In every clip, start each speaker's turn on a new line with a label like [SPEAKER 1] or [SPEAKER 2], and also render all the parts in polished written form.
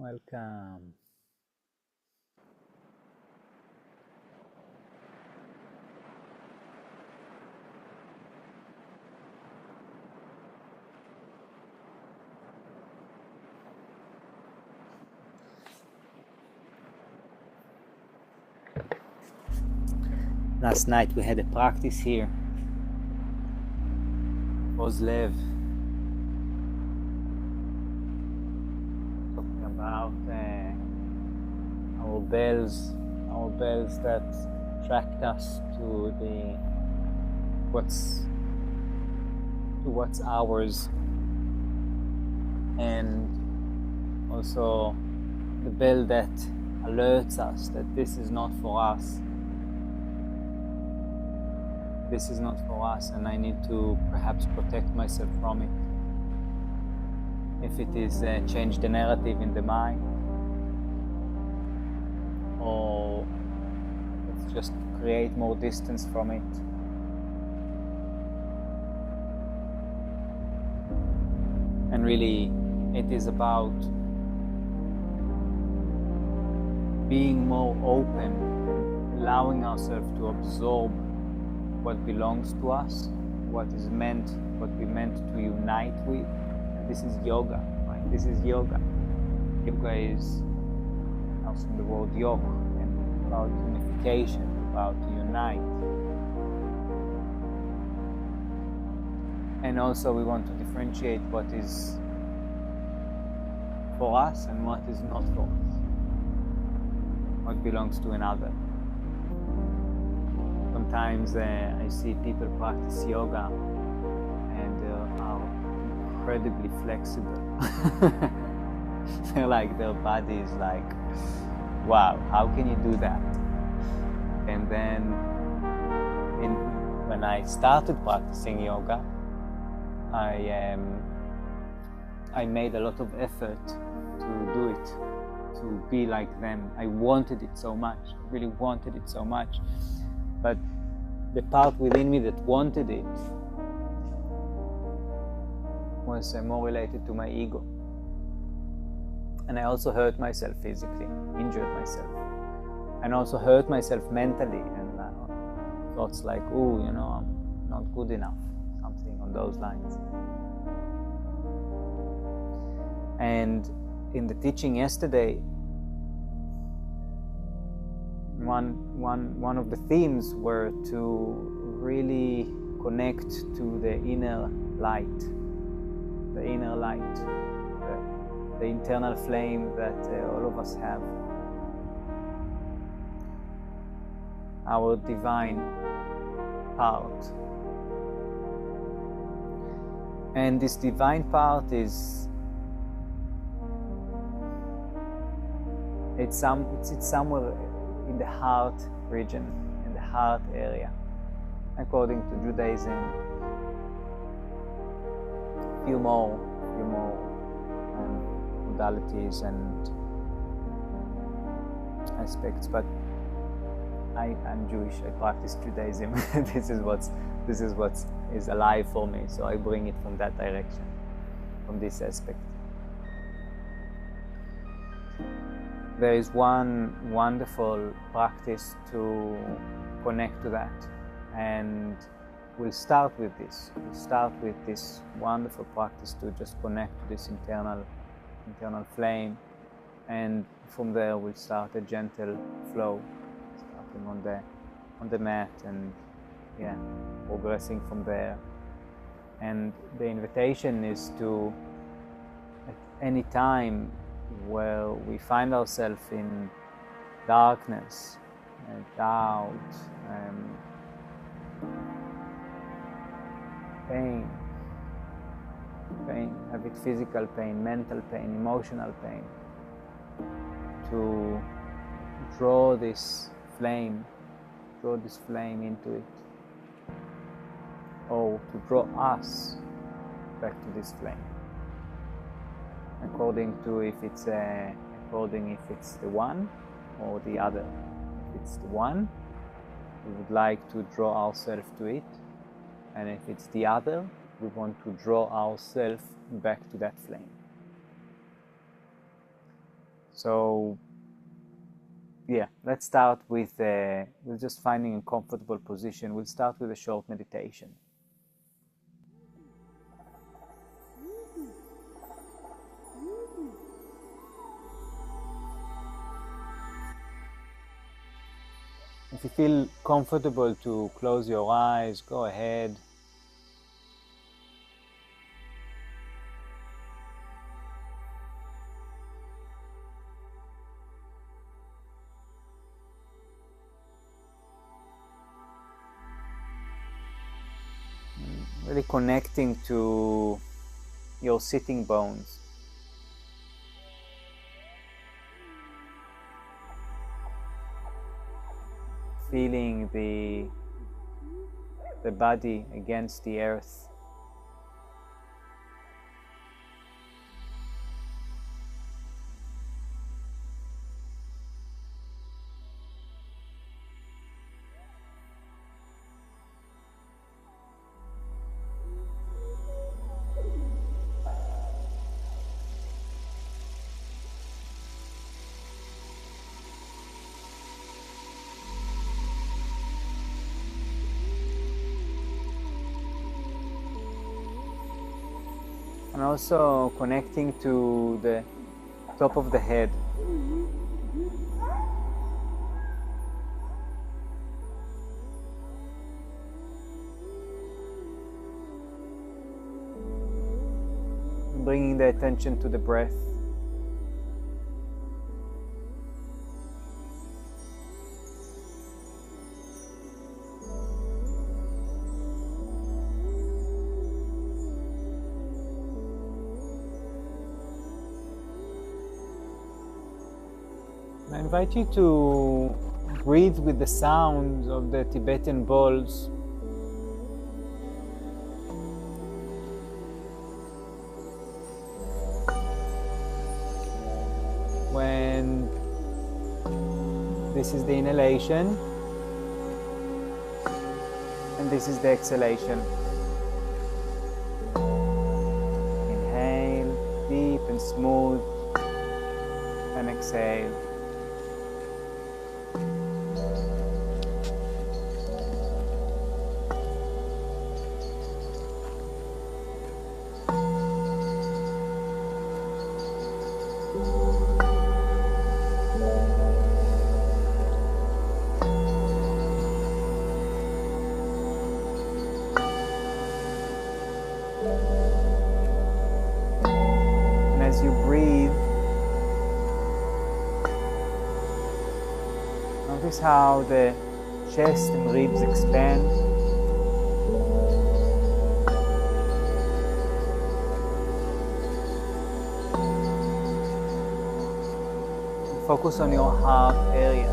[SPEAKER 1] Welcome. Last night we had a practice here. Lev talking about our bells that attract us to what's ours, and also the bell that alerts us that this is not for us. This is not for us, and I need to perhaps protect myself from it. If it is change the narrative in the mind, or it's just create more distance from it. And really, it is about being more open, allowing ourselves to absorb what belongs to us, what we meant to unite with. And this is yoga, right? This is yoga. Yoga is comes from the word yoke, and about unification, about to unite. And also we want to differentiate what is for us and what is not for us, what belongs to another. Sometimes I see people practice yoga and they are incredibly flexible. They're like, their body is like, wow, how can you do that? And then when I started practicing yoga, I made a lot of effort to do it, to be like them. I wanted it so much, I really wanted it so much. But the part within me that wanted it was more related to my ego. And I also hurt myself physically, injured myself. And also hurt myself mentally. And thoughts like, oh, I'm not good enough. Something on those lines. And in the teaching yesterday, one of the themes were to really connect to the inner light, the internal flame that all of us have, our divine part. And this divine part it's somewhere in the heart region, in the heart area. According to Judaism, few more modalities and aspects, but I'm Jewish. I practice Judaism. This is what is alive for me. So I bring it from that direction, from this aspect. There is one wonderful practice to connect to that, and we'll start with this. We'll start with this wonderful practice to just connect to this internal flame, and from there we'll start a gentle flow, starting on the mat, and progressing from there. And the invitation is to, at any time where we find ourselves in darkness, doubt, pain, have it physical pain, mental pain, emotional pain, to draw this flame into it, or to draw us back to this flame, according to if it's the one or the other. If it's the one, we would like to draw ourselves to it, and if it's the other, we want to draw ourselves back to that flame. So yeah, let's start with just finding a comfortable position. We'll start with a short meditation. If you feel comfortable to close your eyes, go ahead. Really connecting to your sitting bones. Feeling the body against the earth. And also connecting to the top of the head. Bringing the attention to the breath. I invite you to breathe with the sounds of the Tibetan bowls. When this is the inhalation and this is the exhalation. Inhale, deep and smooth, and exhale. And as you breathe, notice how the chest and ribs expand. Focus on your heart area,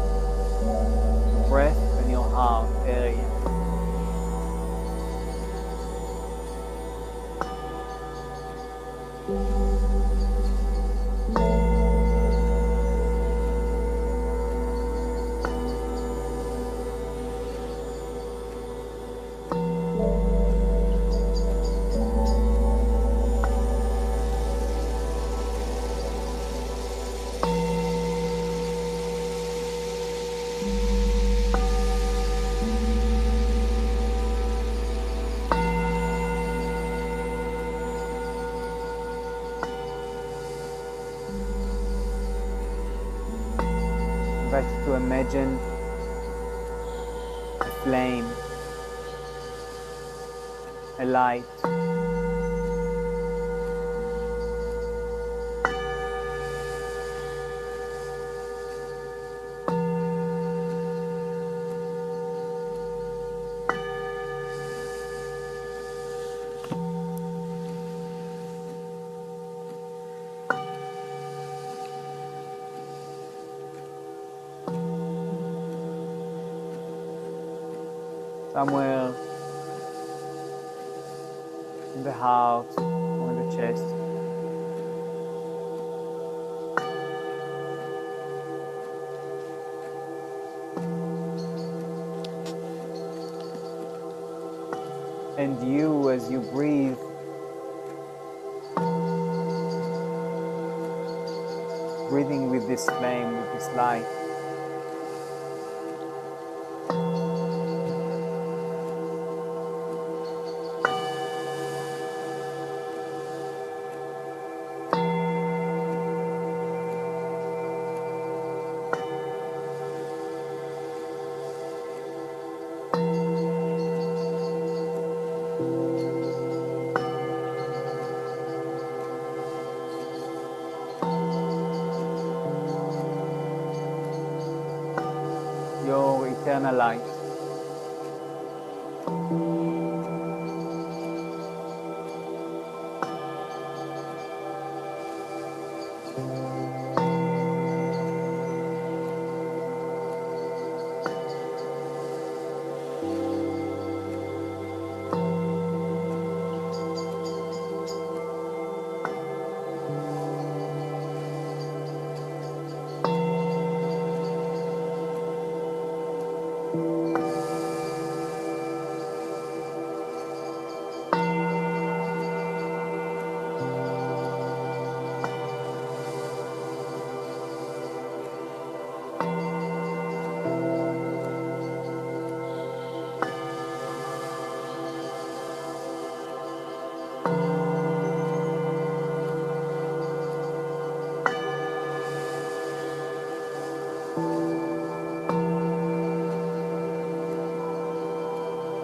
[SPEAKER 1] breath and your heart area. I invite you to imagine a flame, a light. Somewhere in the heart or in the chest. And you, as you breathe, breathing with with this flame, with this light. Your eternal light.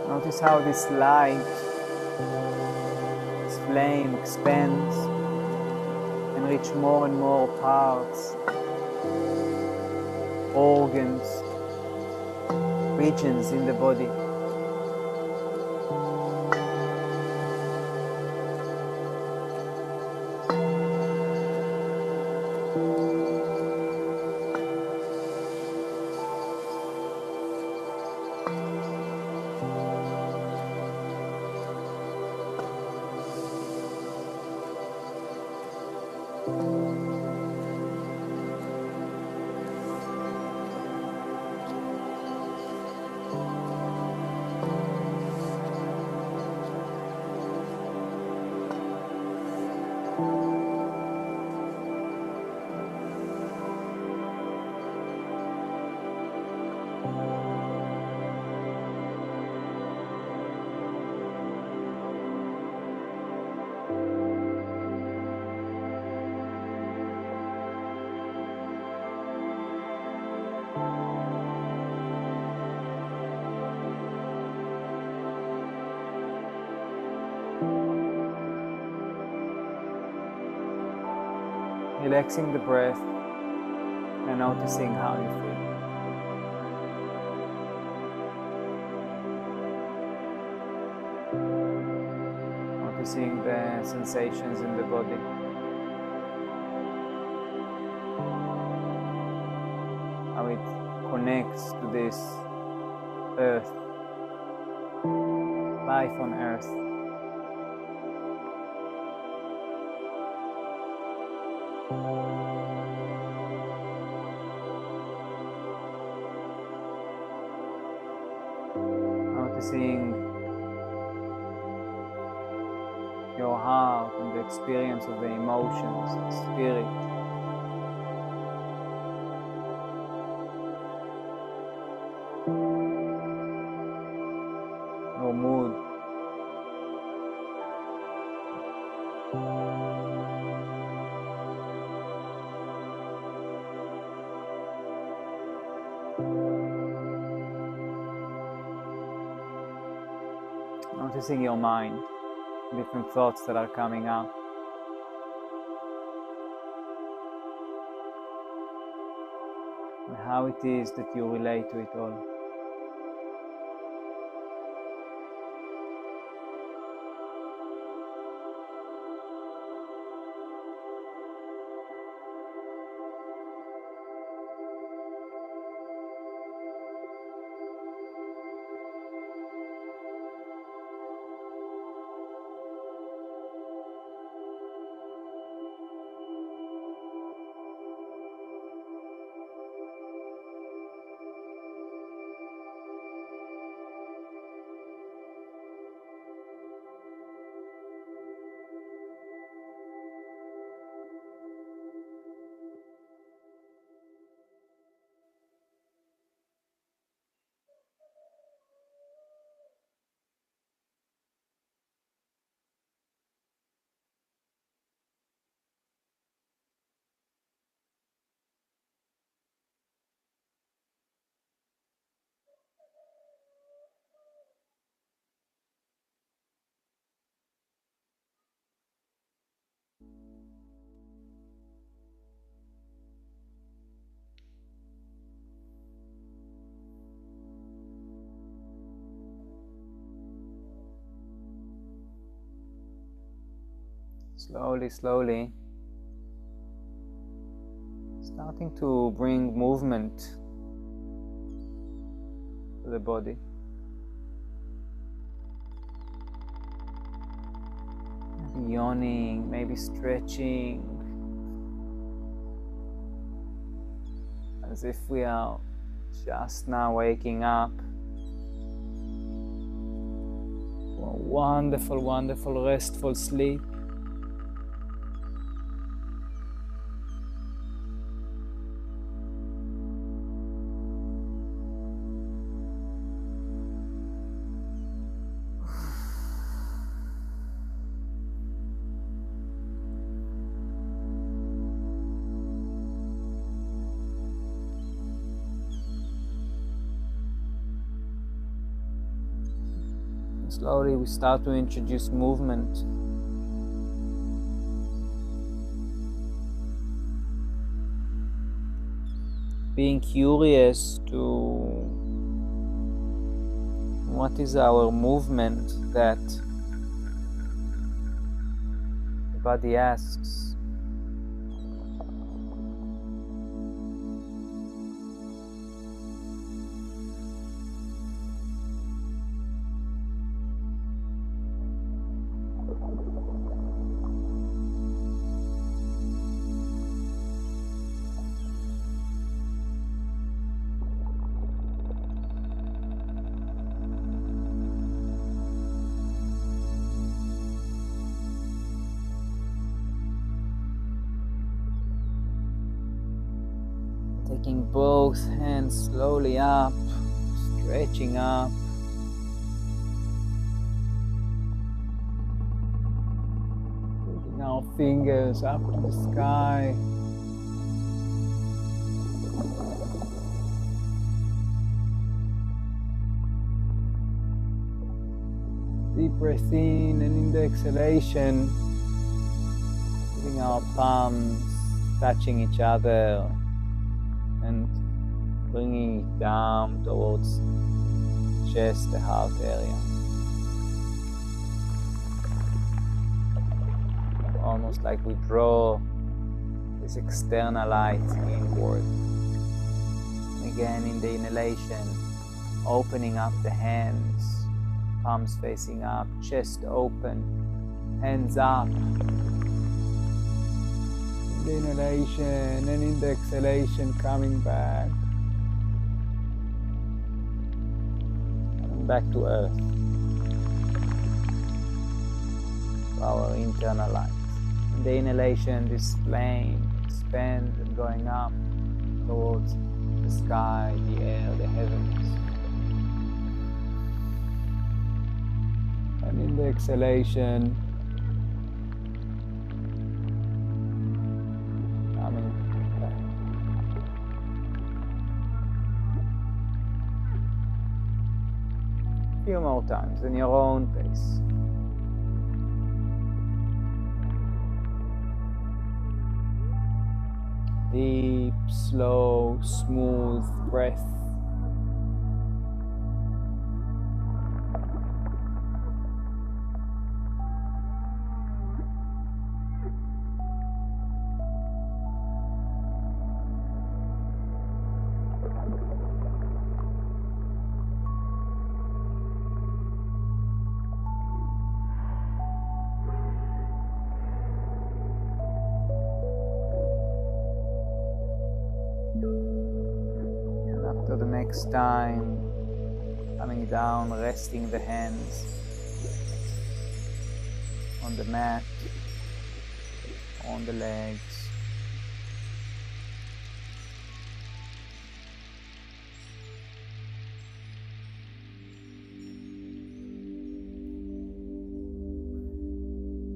[SPEAKER 1] Notice how this light, this flame expands and reach more and more parts, organs, regions in the body. Relaxing the breath and noticing how you feel. Noticing the sensations in the body. How it connects to this earth, life on earth. Noticing your heart and the experience of the emotions, the spirit. Your mood. Noticing your mind, different thoughts that are coming up. And how it is that you relate to it all. Slowly, slowly, starting to bring movement to the body. Maybe yawning, maybe stretching, as if we are just now waking up. For a wonderful, wonderful, restful sleep. Slowly we start to introduce movement. Being curious to what is our movement that the body asks. Taking both hands slowly up, stretching up. Putting our fingers up to the sky. Deep breath in, and in the exhalation, feeling our palms touching each other and bringing it down towards the chest, the heart area. Almost like we draw this external light inward. Again, in the inhalation, opening up the hands, palms facing up, chest open, hands up. In the inhalation and in the exhalation, coming back. Coming back to earth. To our internal light. In the inhalation, this flame expands and going up towards the sky, the air, the heavens. And in the exhalation, coming back. A few more times in your own pace. Deep, slow, smooth breath. So the next time, coming down, resting the hands on the mat, on the legs.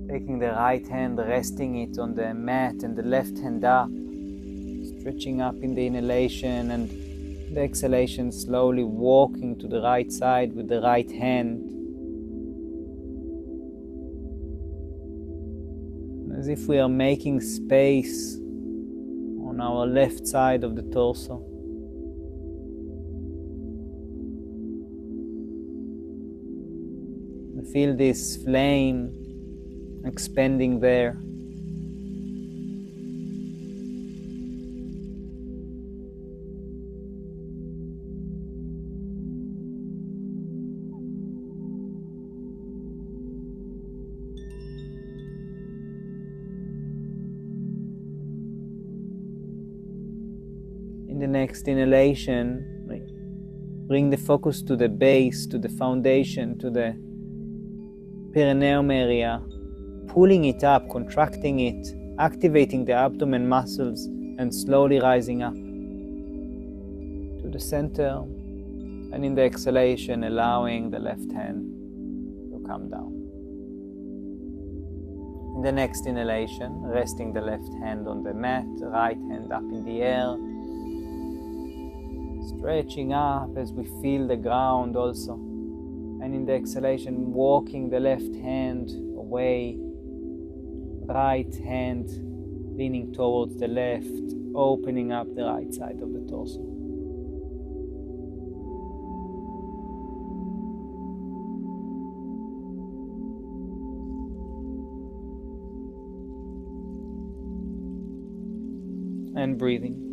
[SPEAKER 1] Taking the right hand, resting it on the mat, and the left hand up, stretching up in the inhalation, and the exhalation, slowly walking to the right side with the right hand, as if we are making space on our left side of the torso. Feel this flame expanding there. In the next inhalation, bring the focus to the base, to the foundation, to the perineum area, pulling it up, contracting it, activating the abdomen muscles, and slowly rising up to the center. And in the exhalation, allowing the left hand to come down. In the next inhalation, resting the left hand on the mat, right hand up in the air, stretching up as we feel the ground also. And in the exhalation, walking the left hand away, right hand leaning towards the left, opening up the right side of the torso. And breathing.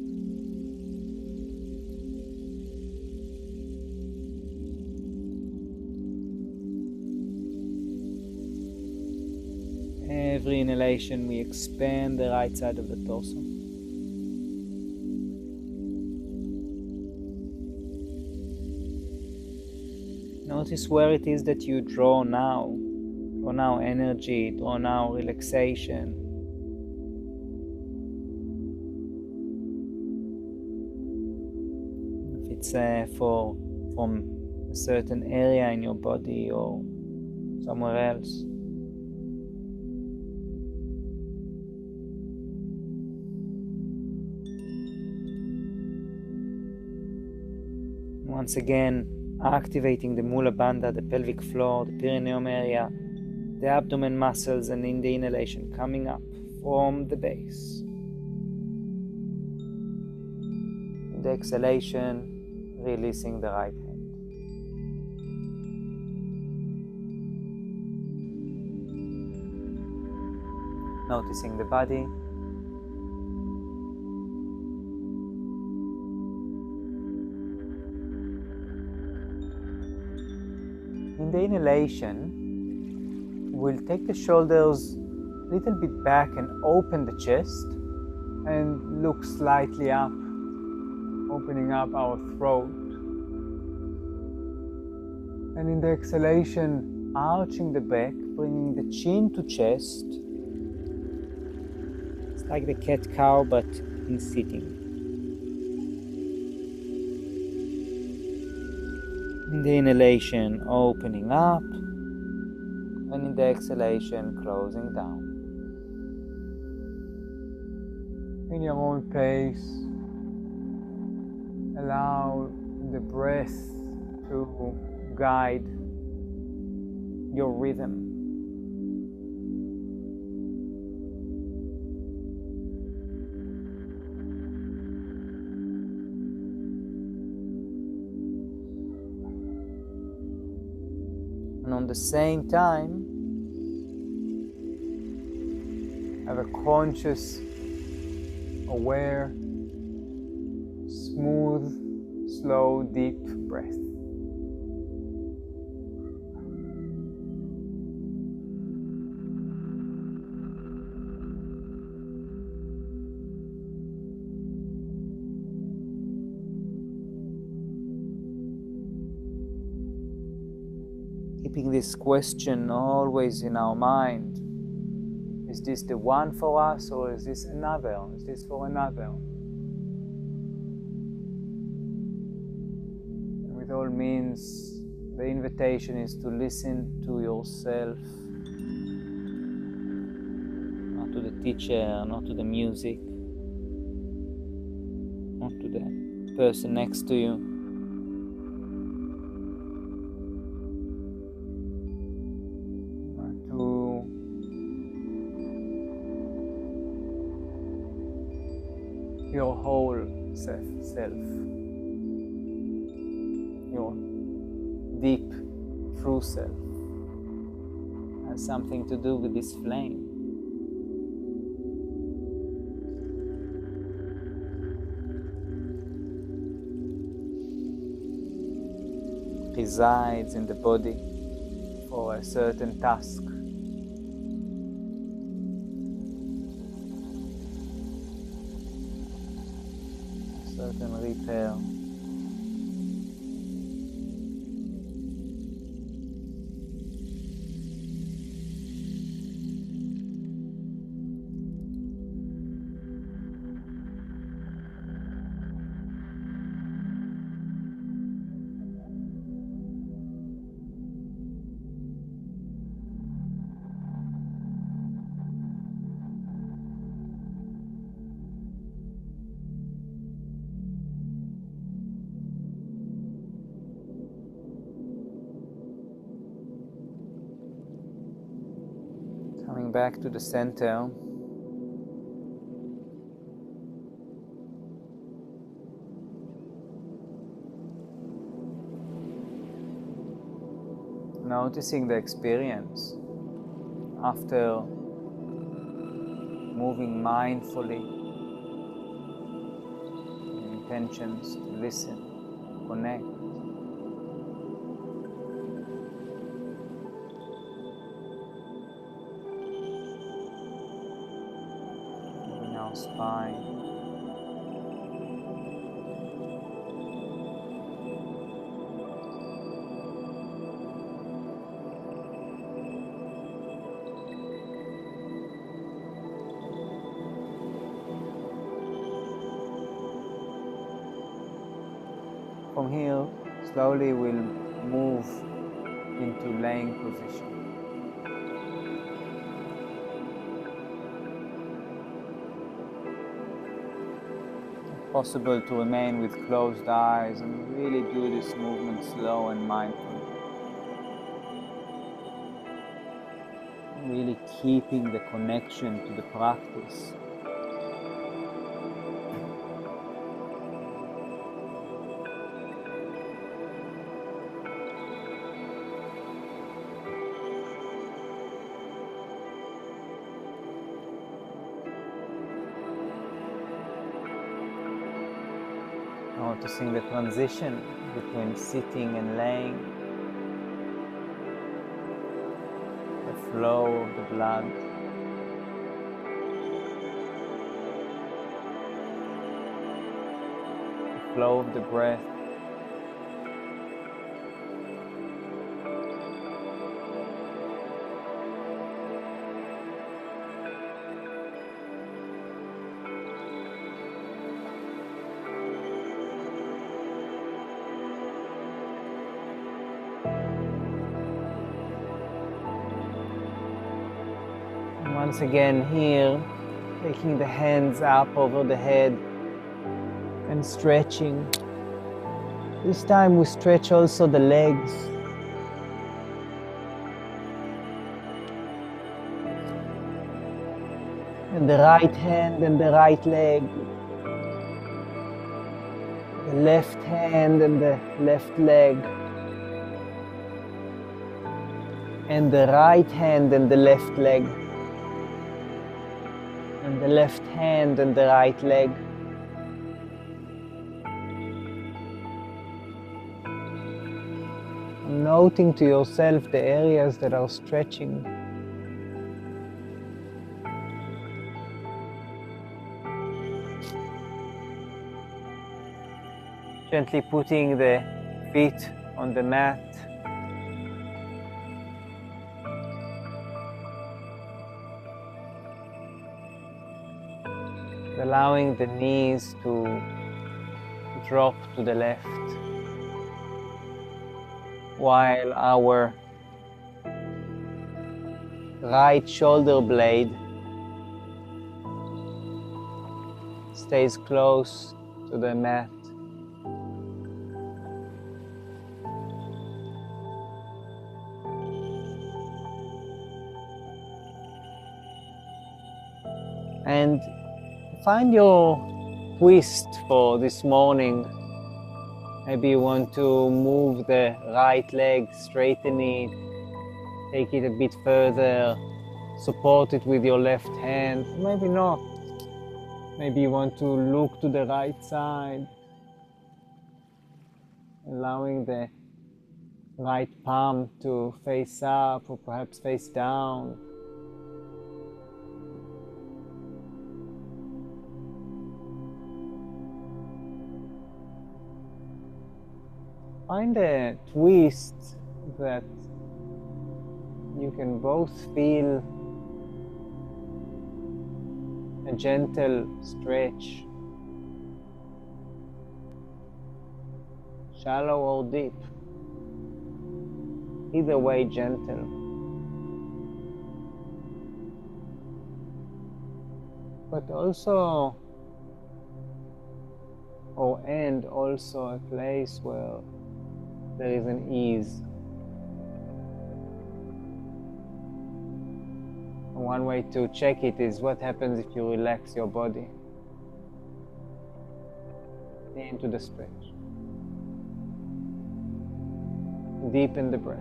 [SPEAKER 1] Every inhalation, we expand the right side of the torso. Notice where it is that you draw now. Draw now energy, draw now relaxation. If it's from a certain area in your body or somewhere else. Once again, activating the mula bandha, the pelvic floor, the perineum area, the abdomen muscles, and in the inhalation, coming up from the base. In the exhalation, releasing the right hand. Noticing the body. In the inhalation, we'll take the shoulders a little bit back and open the chest and look slightly up, opening up our throat. And in the exhalation, arching the back, bringing the chin to chest. It's like the cat-cow, but in sitting. In the inhalation, opening up, and in the exhalation, closing down. In your own pace, allow the breath to guide your rhythm. And on the same time, have a conscious, aware, smooth, slow, deep breath. Keeping this question always in our mind. Is this the one for us, or is this another? Is this for another? And with all means, the invitation is to listen to yourself, not to the teacher, not to the music, not to the person next to you. Your whole self, your deep true self, has something to do with this flame. Resides in the body for a certain task. A certain repair. Coming back to the center, noticing the experience after moving mindfully, intentions to listen, connect. Spine. From here, slowly we'll move into laying position. Possible to remain with closed eyes and really do this movement slow and mindful. Really keeping the connection to the practice. Noticing the transition between sitting and laying, the flow of the blood, the flow of the breath, once again here, taking the hands up over the head and stretching. This time we stretch also the legs. And the right hand and the right leg. The left hand and the left leg. And the right hand and the left leg. And the left hand and the right leg. Noting to yourself the areas that are stretching. Gently putting the feet on the mat. Allowing the knees to drop to the left, while our right shoulder blade stays close to the mat. And find your twist for this morning. Maybe you want to move the right leg, straighten it, take it a bit further, support it with your left hand, maybe not. Maybe you want to look to the right side, allowing the right palm to face up or perhaps face down. Find a twist that you can both feel a gentle stretch, shallow or deep, either way gentle. But also, and also a place where there is an ease. One way to check it is what happens if you relax your body into the stretch. Deepen the breath.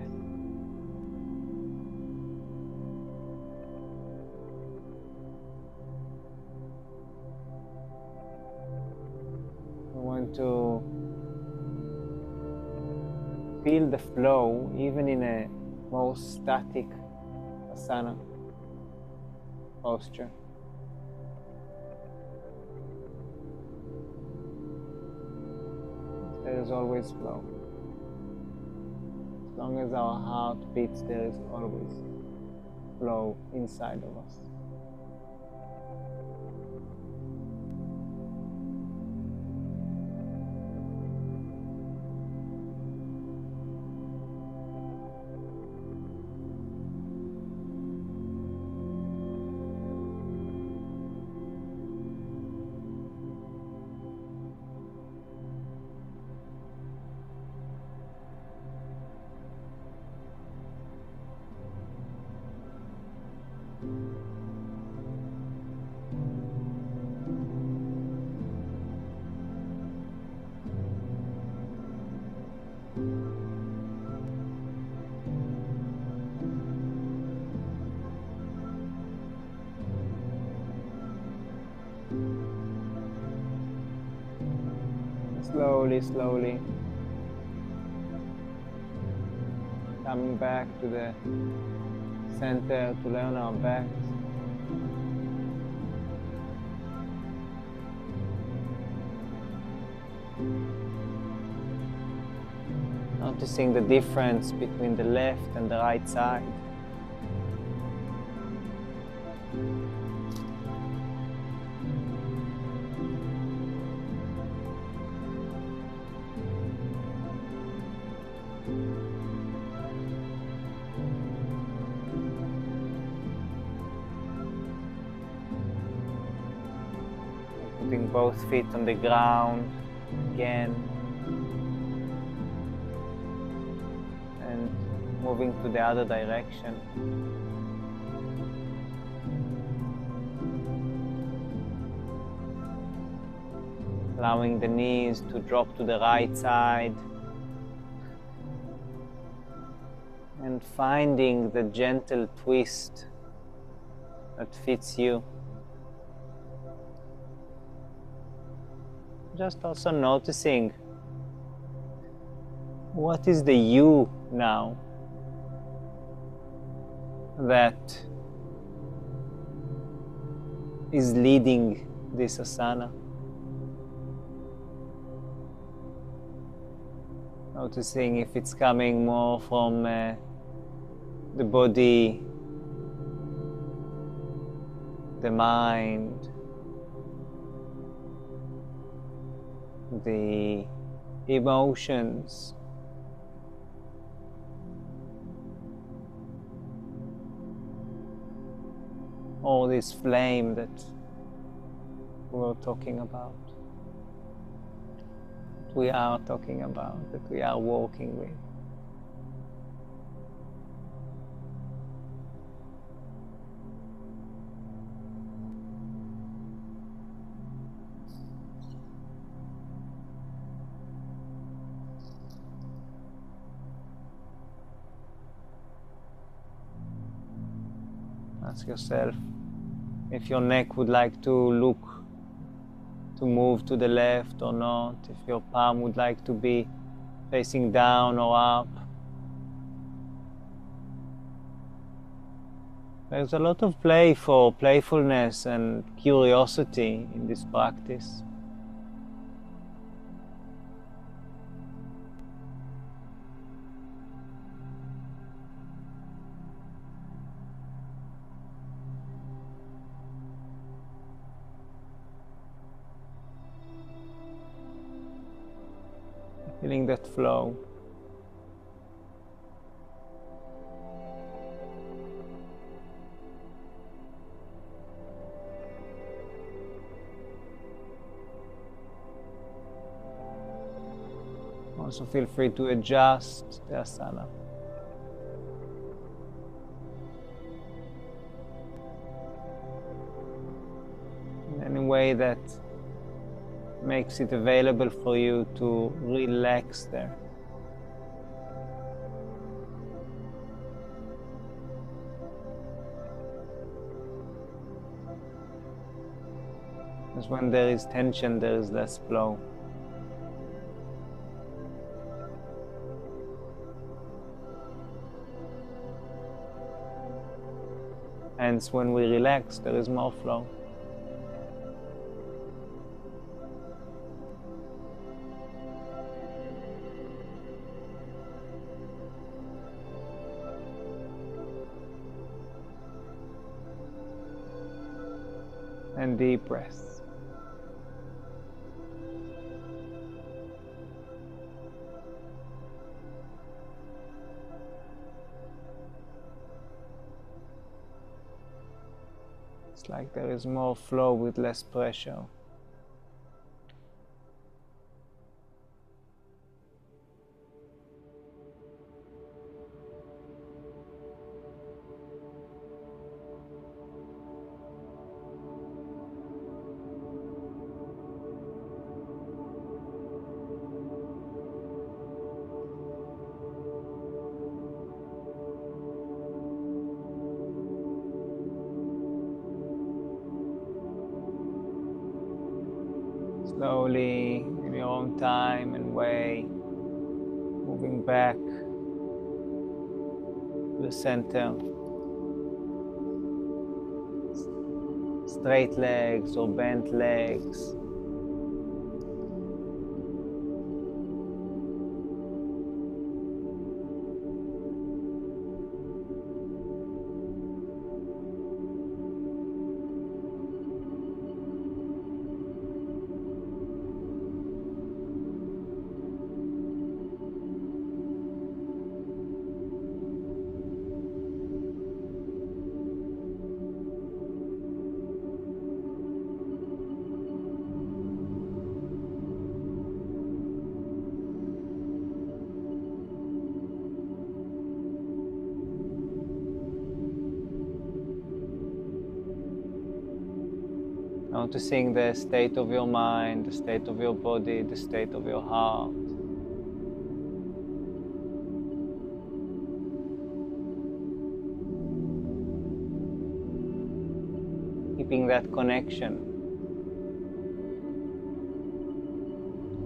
[SPEAKER 1] I want to feel the flow even in a more static asana posture. There is always flow. As long as our heart beats, there is always flow inside of us. Slowly coming back to the center to learn our backs. Noticing the difference between the left and the right side. Putting both feet on the ground again and moving to the other direction. Allowing the knees to drop to the right side and finding the gentle twist that fits you. Just also noticing what is the you now that is leading this asana. Noticing if it's coming more from the body, the mind, the emotions, or this flame that we were talking about, that we are talking about, that we are working with. Ask yourself if your neck would like to move to the left or not, if your palm would like to be facing down or up. There's a lot of play for playfulness and curiosity in this practice. Feeling that flow. Also feel free to adjust the asana. In any way that makes it available for you to relax there. Because when there is tension, there is less flow. Hence, when we relax, there is more flow. And deep breaths. It's like there is more flow with less pressure. Slowly, in your own time and way, moving back to the center. Straight legs or bent legs. Noticing the state of your mind, the state of your body, the state of your heart. Keeping that connection,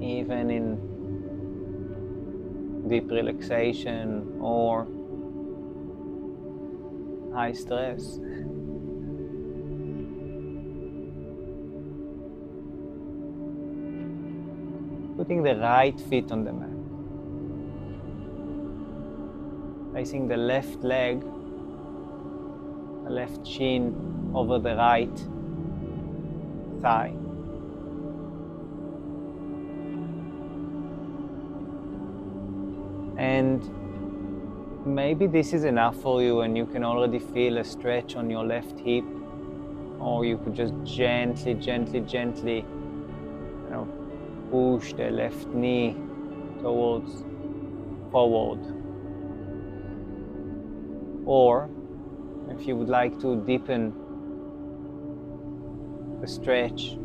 [SPEAKER 1] even in deep relaxation or high stress. Putting the right feet on the mat. Placing the left leg, the left shin over the right thigh. And maybe this is enough for you and you can already feel a stretch on your left hip, or you could just gently push the left knee towards forward. Or if you would like to deepen the stretch,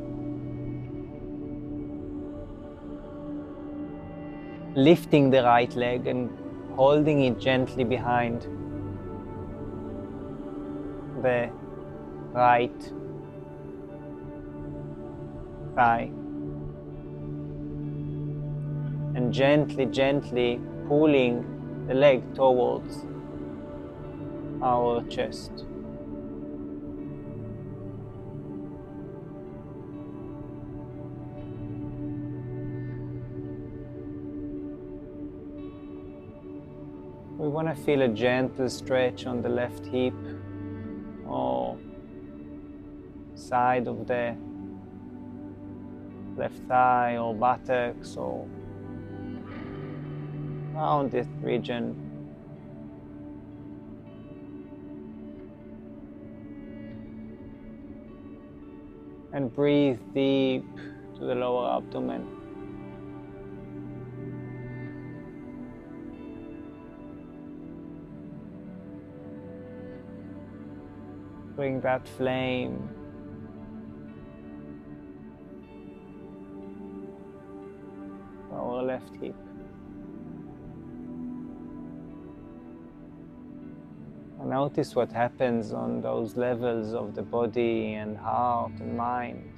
[SPEAKER 1] lifting the right leg and holding it gently behind the right thigh, and gently pulling the leg towards our chest. We want to feel a gentle stretch on the left hip or side of the left thigh or buttocks or around this region. And breathe deep to the lower abdomen. Bring that flame to our left hip. And notice what happens on those levels of the body and heart and mind.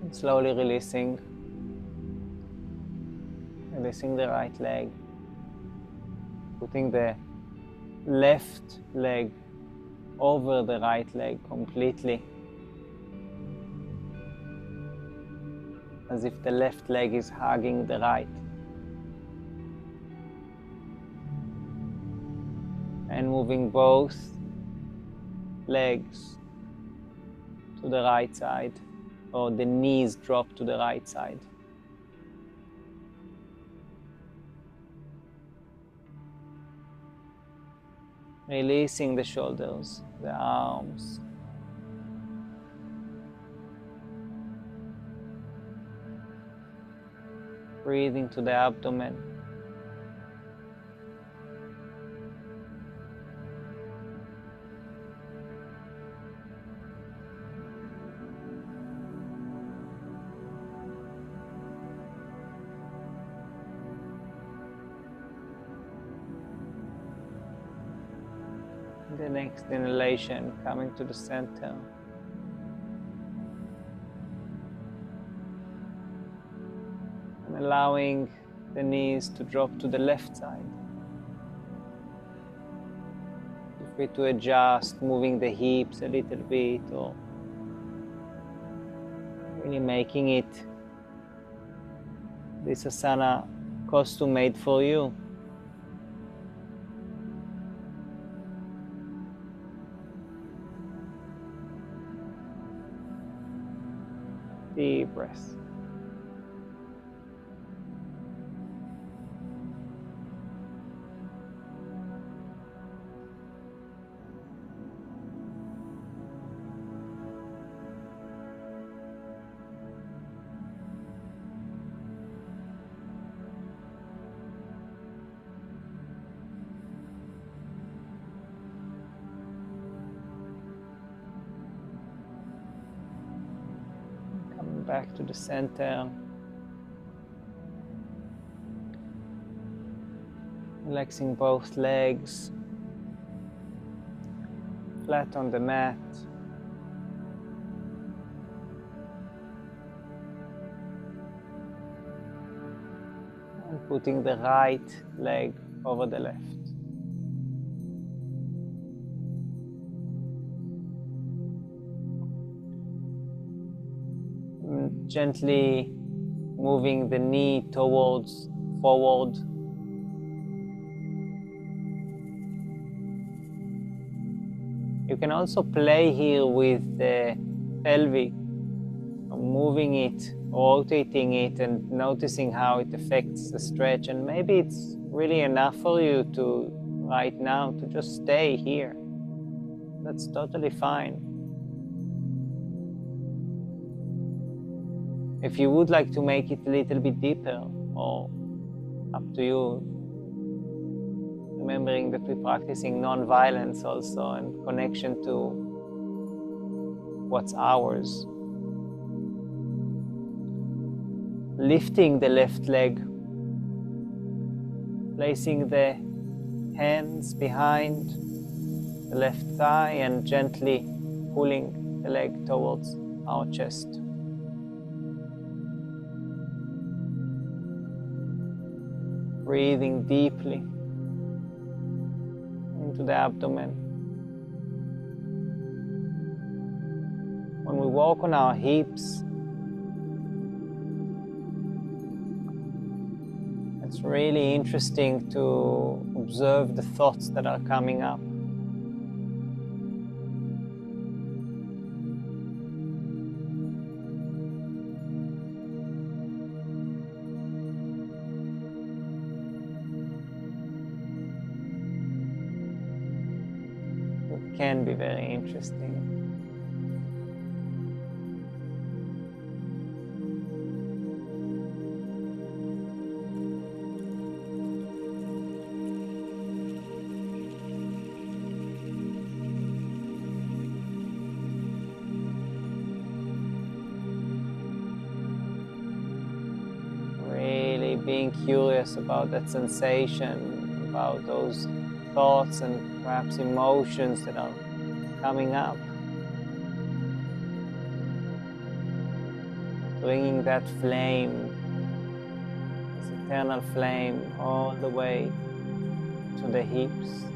[SPEAKER 1] And slowly releasing the right leg, putting the left leg over the right leg completely, as if the left leg is hugging the right. And moving both legs to the right side, or the knees drop to the right side. Releasing the shoulders, the arms. Breathing to the abdomen. The next inhalation coming to the center. And allowing the knees to drop to the left side. Feel free to adjust, moving the hips a little bit, or really making it this asana costume made for you. Deep breath. Back to the center. Relaxing both legs, flat on the mat. And putting the right leg over the left. Gently moving the knee towards forward. You can also play here with the pelvic, moving it, rotating it, and noticing how it affects the stretch. And maybe it's really enough for you to, right now, to just stay here. That's totally fine. If you would like to make it a little bit deeper, or up to you, remembering that we're practicing non-violence also and connection to what's ours. Lifting the left leg, placing the hands behind the left thigh and gently pulling the leg towards our chest. Breathing deeply into the abdomen. When we walk on our hips, it's really interesting to observe the thoughts that are coming up. It can be very interesting. Being curious about that sensation, about those thoughts and perhaps emotions that are coming up. Bringing that flame, this eternal flame, all the way to the hips.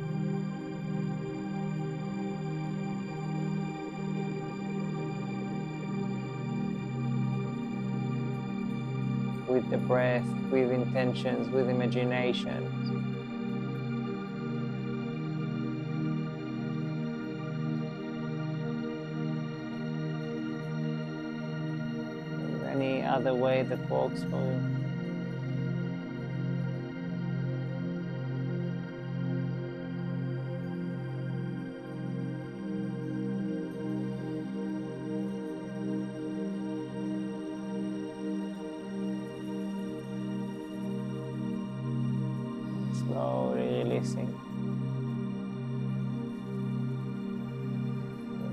[SPEAKER 1] With the breath, with intentions, with imagination. Any other way that works for you. Slowly releasing.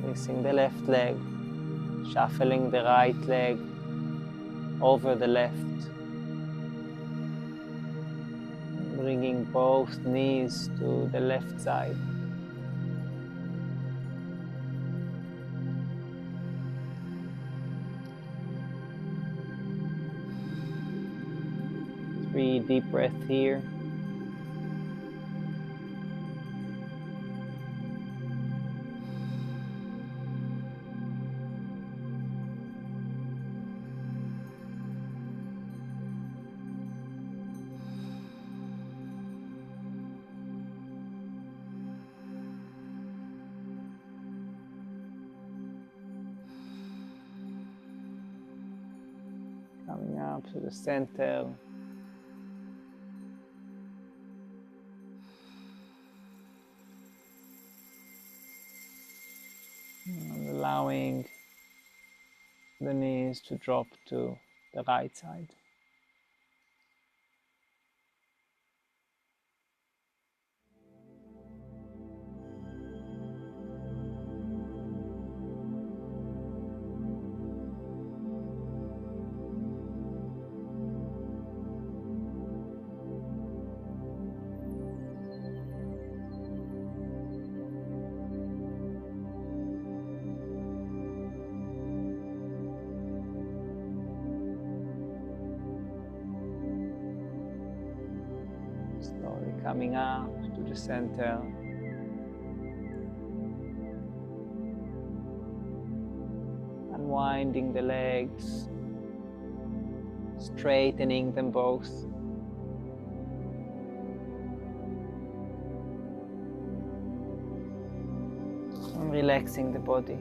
[SPEAKER 1] Releasing the left leg, shuffling the right leg over the left. Bringing both knees to the left side. Three deep breaths here. Coming up to the center. And allowing the knees to drop to the right side. Slowly coming up to the center. Unwinding the legs, straightening them both. and relaxing the body.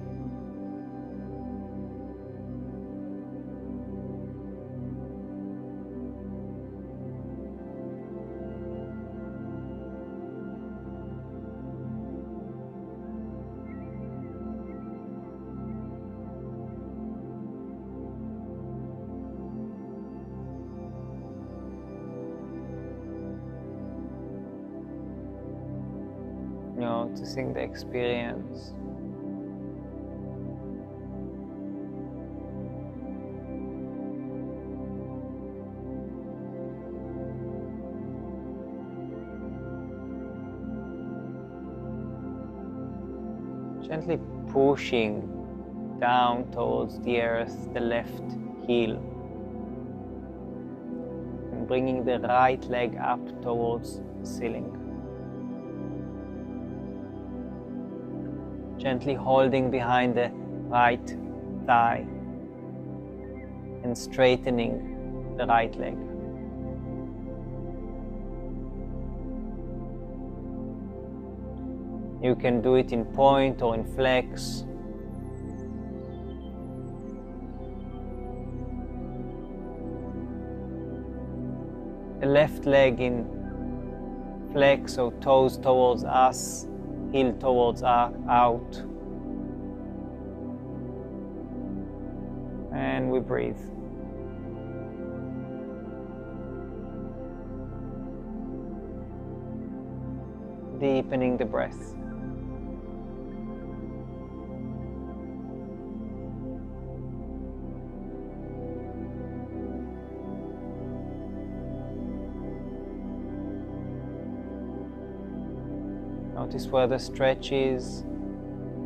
[SPEAKER 1] Noticing the experience. Gently pushing down towards the earth, the left heel, and bringing the right leg up towards the ceiling. Gently holding behind the right thigh and straightening the right leg. You can do it in point or in flex. The left leg in flex, so toes towards us, heel towards out, and we breathe. Deepening the breath. Notice where the stretch is.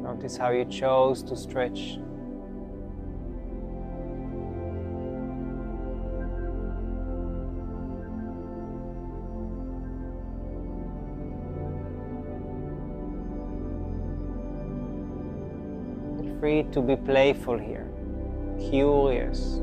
[SPEAKER 1] Notice how you chose to stretch. Feel free to be playful here, curious.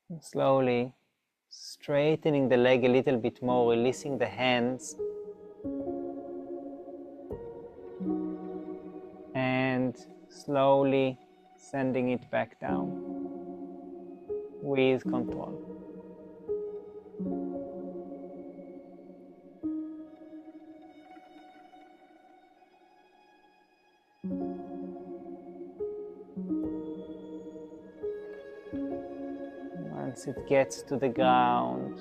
[SPEAKER 1] And slowly straightening the leg a little bit more, releasing the hands, and slowly sending it back down with control. Once it gets to the ground,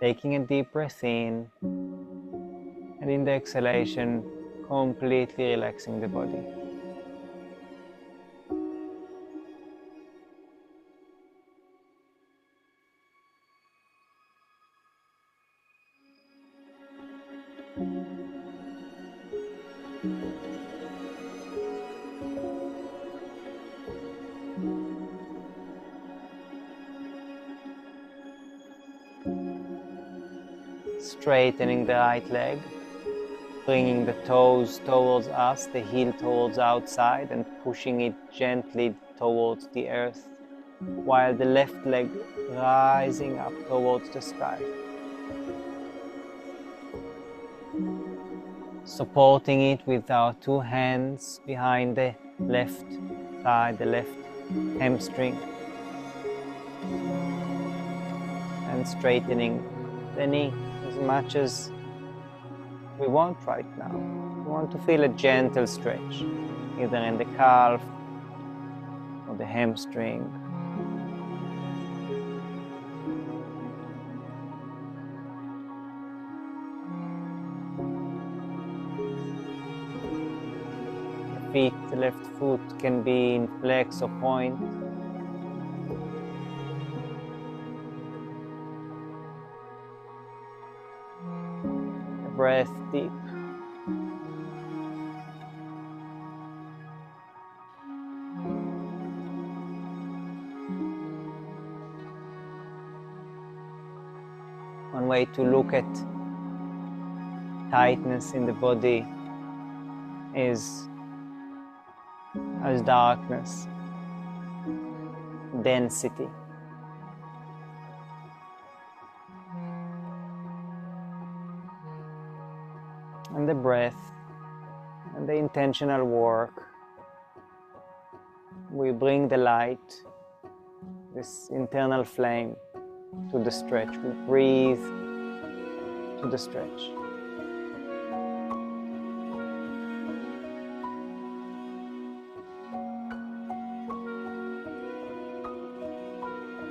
[SPEAKER 1] taking a deep breath in, and in the exhalation, completely relaxing the body. Straightening the right leg, bringing the toes towards us, the heel towards outside, and pushing it gently towards the earth, while the left leg rising up towards the sky. Supporting it with our two hands behind the left thigh, the left hamstring, and straightening the knee as much as we want right now. We want to feel a gentle stretch, either in the calf or the hamstring. feet, the left foot can be in flex or point. The breath deep. One way to look at tightness in the body is as darkness, density. And the breath and the intentional work, we bring the light, this internal flame, to the stretch. We breathe to the stretch.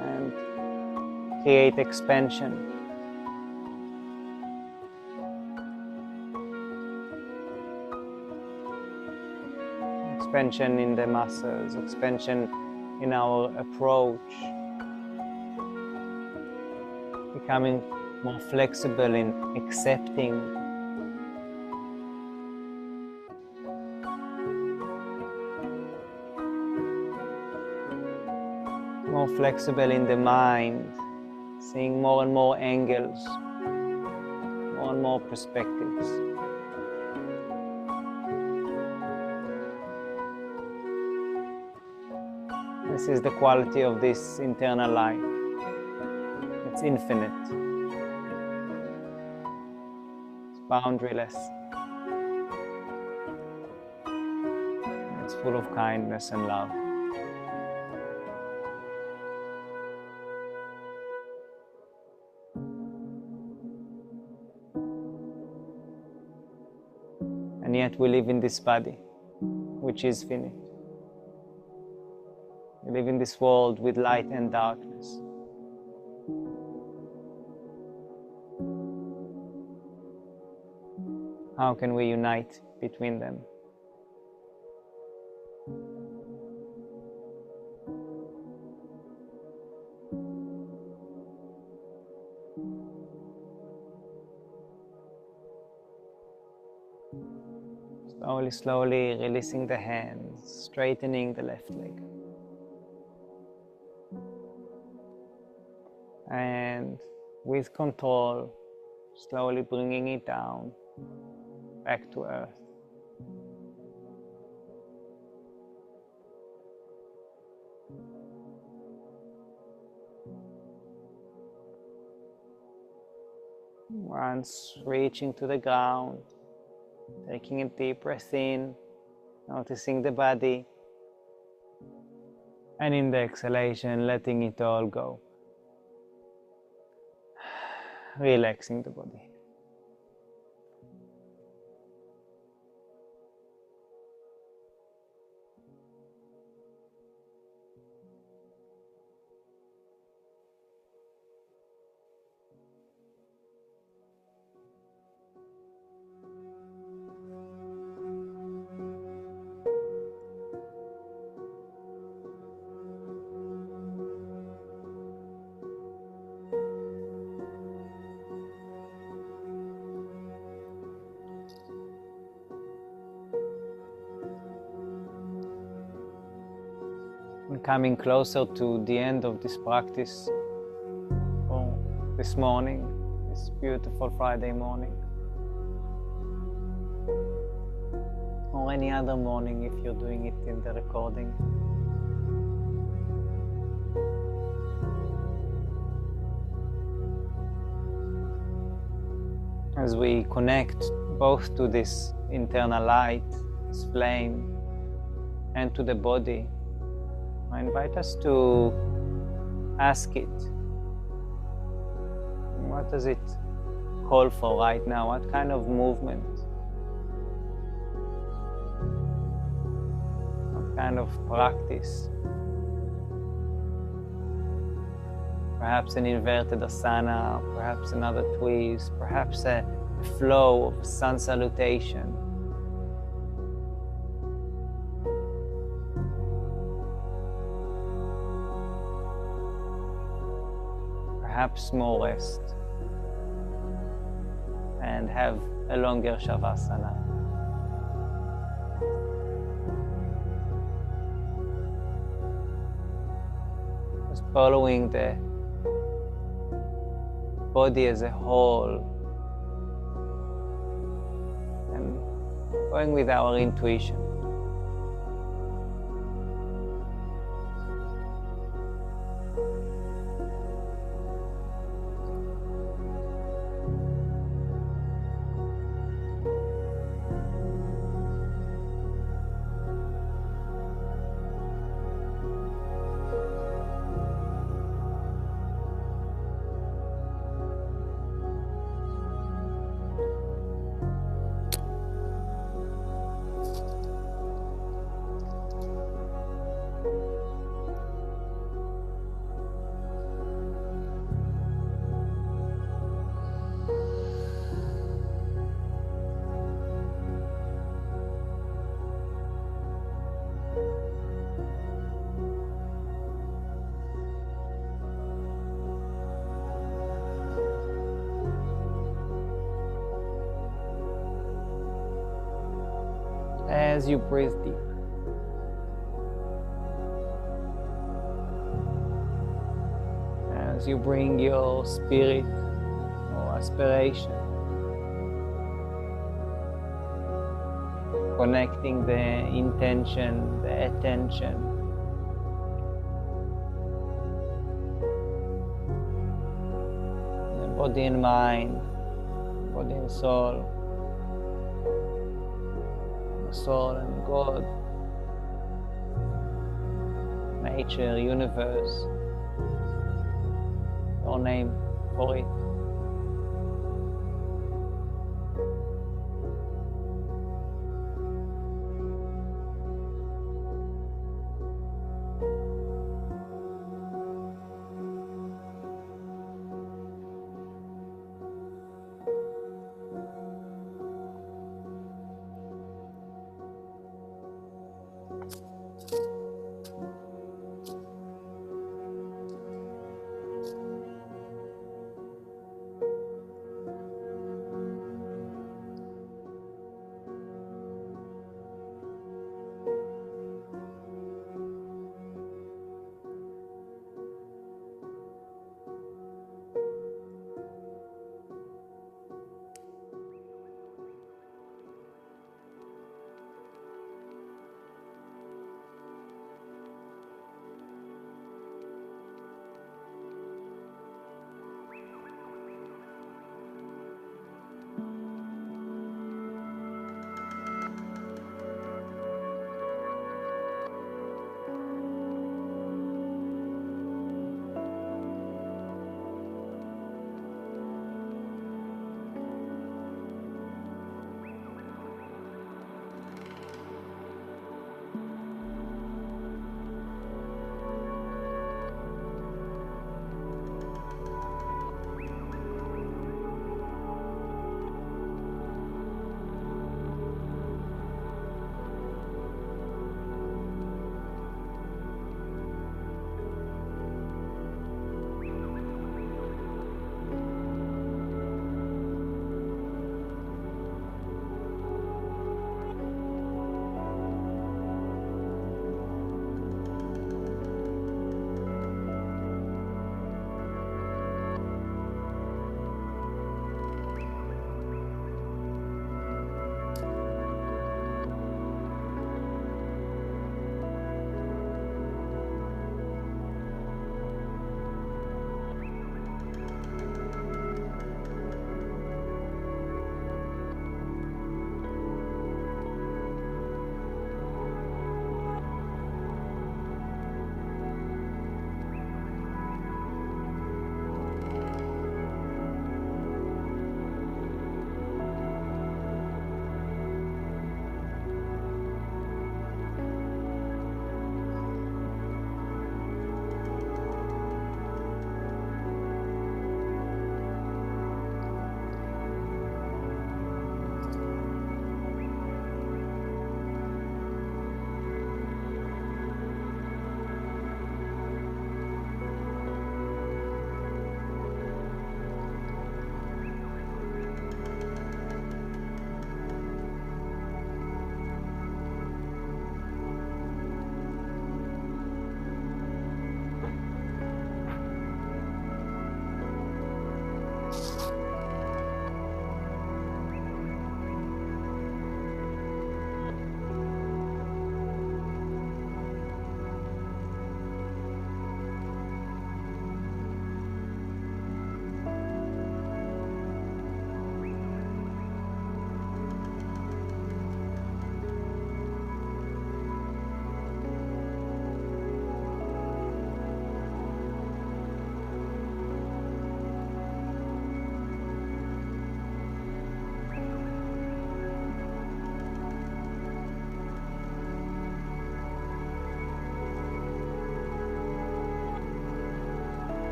[SPEAKER 1] And create expansion. Expansion in the muscles, expansion in our approach. Becoming more flexible in accepting. More flexible in the mind, seeing more and more angles, more and more perspectives. This is the quality of this internal light. It's infinite. It's boundaryless. It's full of kindness and love. And yet we live in this body, which is finite. We live in this world with light and darkness. How can we unite between them? Slowly, slowly releasing the hands, straightening the left leg. And with control, slowly bringing it down, back to earth. Once reaching to the ground, taking a deep breath in, noticing the body, and in the exhalation, letting it all go. Relaxing the body. Coming closer to the end of this practice for this morning, this beautiful Friday morning, or any other morning if you're doing it in the recording. As we connect both to this internal light, this flame, and to the body, I invite us to ask it, what does it call for right now? What kind of movement? What kind of practice? Perhaps an inverted asana, perhaps another twist, perhaps a flow of sun salutation. perhaps more rest, and have a longer Shavasana. Just following the body as a whole and going with our intuition. As you breathe deep, as you bring your spirit or aspiration, connecting the intention, the attention, the body and mind, body and soul, soul and God, nature, universe, your name for it.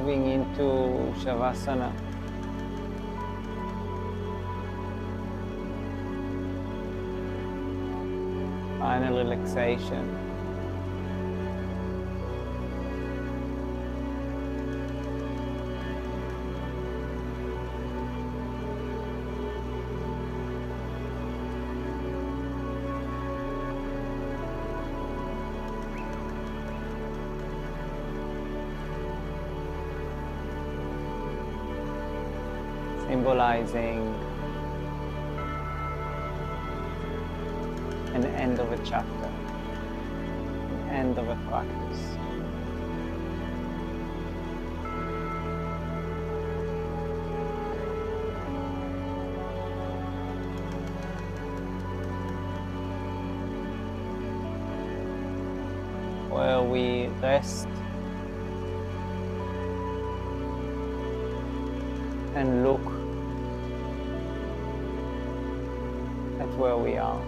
[SPEAKER 1] moving into Shavasana. Final relaxation. Symbolizing an end of a chapter, an end of a practice. Where we rest and look at where we are.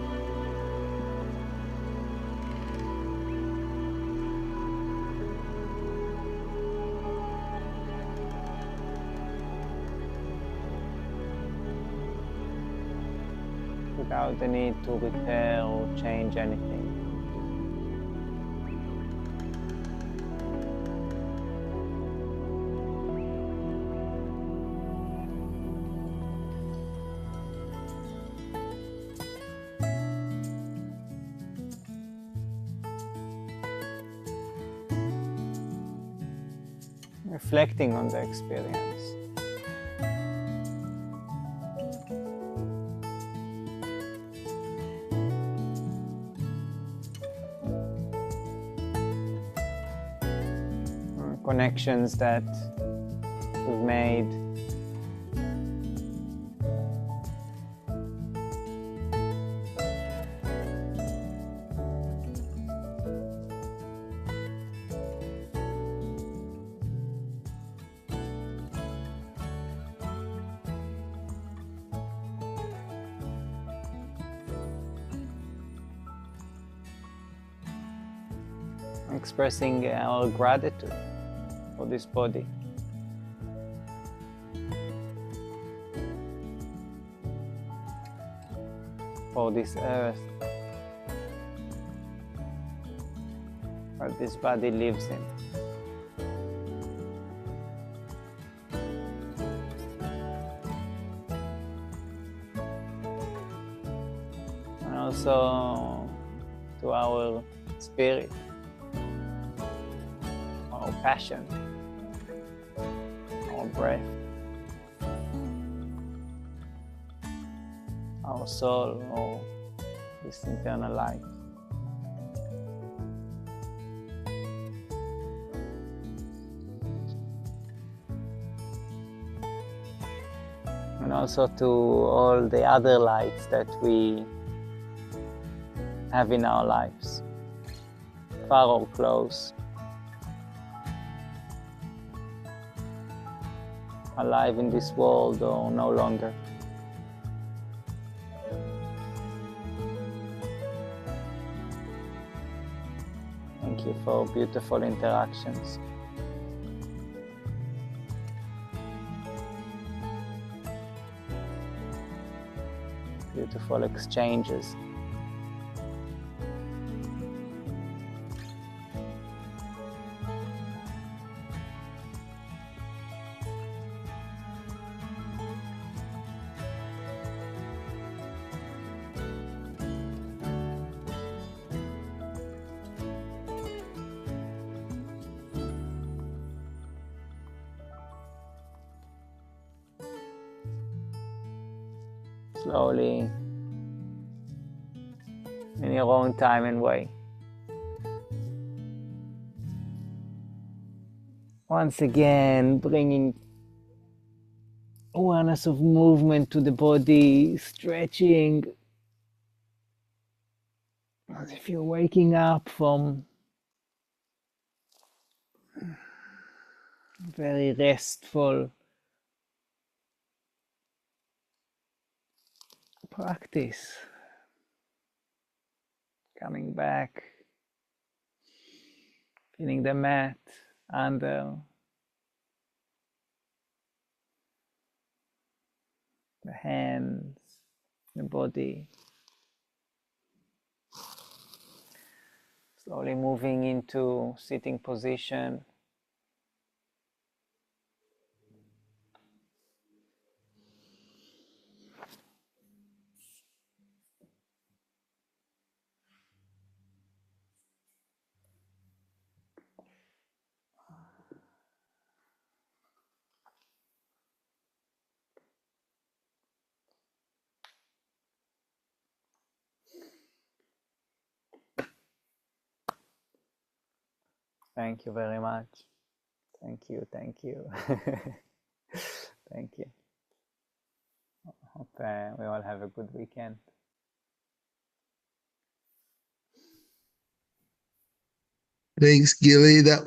[SPEAKER 1] Without the need to repair or change anything. Reflecting on the experience. Connections that we've made. Expressing our gratitude for this body. For this earth that this body lives in. And also to our spirit. Our passion, our breath, our soul, or this internal light. And also to all the other lights that we have in our lives, far or close. Alive in this world or no longer. Thank you for beautiful interactions. Beautiful exchanges. Slowly, in your own time and way. Once again, bringing awareness of movement to the body, stretching, as if you're waking up from very restful practice. Coming back, feeling the mat under, the hands, the body. Slowly moving into sitting position. Thank you very much. Thank you, thank you. Thank you. Hope we all have a good weekend.
[SPEAKER 2] Thanks, Gilly. That